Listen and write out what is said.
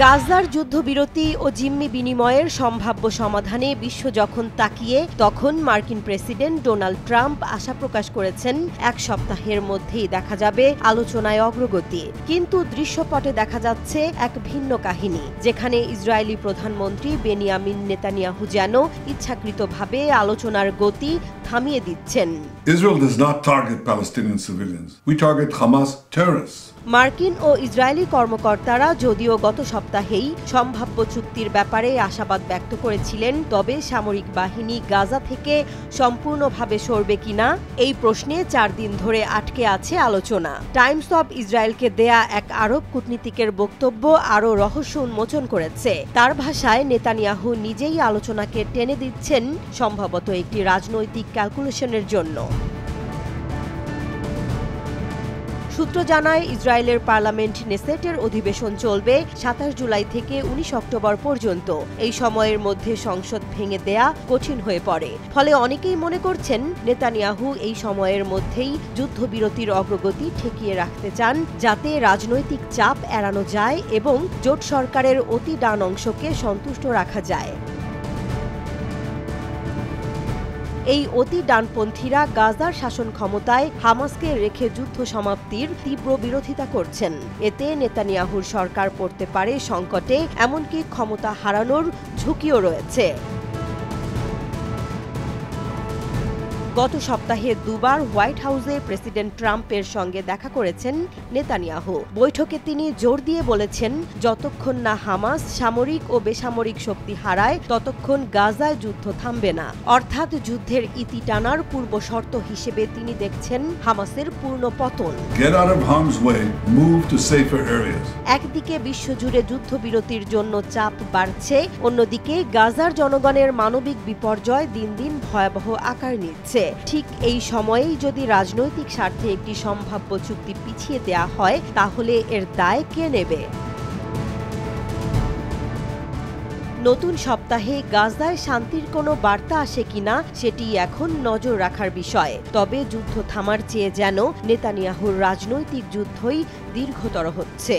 গাজার যুদ্ধবিরতি ও জিম্মি বিনিময়ের সম্ভাব্য সমাধানে বিশ্ব যখন তাকিয়ে তখন মার্কিন প্রেসিডেন্ট ডোনাল্ড ট্রাম্প আশা প্রকাশ করেছেন এক সপ্তাহের মধ্যেই দেখা যাবে আলোচনায় অগ্রগতি। কিন্তু দৃশ্যপটে দেখা যাচ্ছে এক ভিন্ন কাহিনী, যেখানে ইসরায়েলি প্রধানমন্ত্রী বেনিয়ামিন নেতানিয়াহু যেন ইচ্ছাকৃতভাবে আলোচনার গতি থামিয়ে দিচ্ছেন। Israel does not target Palestinian civilians. We target Hamas terrorists. মার্কিন ও ইসরায়েলি কর্মকর্তারা যদিও গত সপ্তাহেই সম্ভাব্য চুক্তির ব্যাপারে আশাবাদ ব্যক্ত করেছিলেন, তবে সামরিক বাহিনী গাজা থেকে সম্পূর্ণভাবে সরবে কিনা এই প্রশ্নে 4 দিন ধরে আটকে আছে আলোচনা। টাইমস অব ইসরায়েলকে দেয়া এক আরব কূটনীতিকের বক্তব্য আরও রহস্য উন্মোচন করেছে। তার ভাষায়, নেতানিয়াহু নিজেই আলোচনাকে টেনে দিচ্ছেন সম্ভবত একটি রাজনৈতিক ক্যালকুলেশনের জন্য। সূত্র জানায়, ইসরায়েলের পার্লামেন্ট নেসেটের অধিবেশন চলবে 27 জুলাই থেকে 19 অক্টোবর পর্যন্ত। এই সময়ের মধ্যে সংসদ ভেঙে দেয়া কঠিন হয়ে পড়ে। ফলে অনেকেই মনে করছেন, নেতানিয়াহু এই সময়ের মধ্যেই যুদ্ধবিরতির অগ্রগতি ঠেকিয়ে রাখতে চান, যাতে রাজনৈতিক চাপ এড়ানো যায় এবং জোট সরকারের অতি ডান অংশকে সন্তুষ্ট রাখা যায়। এই অতি ডানপন্থীরা গাজার শাসন ক্ষমতায় হামাসকে রেখে যুদ্ধ সমাপ্তির তীব্র বিরোধিতা করছেন। এতে নেতানিয়াহুর সরকার পড়তে পারে সংকটে, এমনকি ক্ষমতা হারানোর ঝুঁকিও রয়েছে। গত সপ্তাহে দুবার হোয়াইট হাউসে প্রেসিডেন্ট ট্রাম্পের সঙ্গে দেখা করেছেন নেতানিয়াহু। বৈঠকে তিনি জোর দিয়ে বলেছেন, যতক্ষণ না হামাস সামরিক ও বেসামরিক শক্তি হারায় ততক্ষণ গাজায় যুদ্ধ থামবে না। অর্থাৎ যুদ্ধের ইতি টানার পূর্ব শর্ত হিসেবে তিনি দেখছেন হামাসের পূর্ণ পতন। একদিকে বিশ্বজুড়ে যুদ্ধবিরতির জন্য চাপ বাড়ছে, অন্যদিকে গাজার জনগণের মানবিক বিপর্যয় দিন দিন ভয়াবহ আকার নিচ্ছে। ঠিক এই সময়েই যদি রাজনৈতিক স্বার্থে একটি সম্ভাব্য চুক্তি পিছিয়ে দেয়া হয়, তাহলে এর দায় কে নেবে? নতুন সপ্তাহে গাজায় শান্তির কোনো বার্তা আসে কিনা সেটি এখন নজর রাখার বিষয়। তবে যুদ্ধ থামার চেয়ে যেন নেতানিয়াহুর রাজনৈতিক যুদ্ধই দীর্ঘতর হচ্ছে।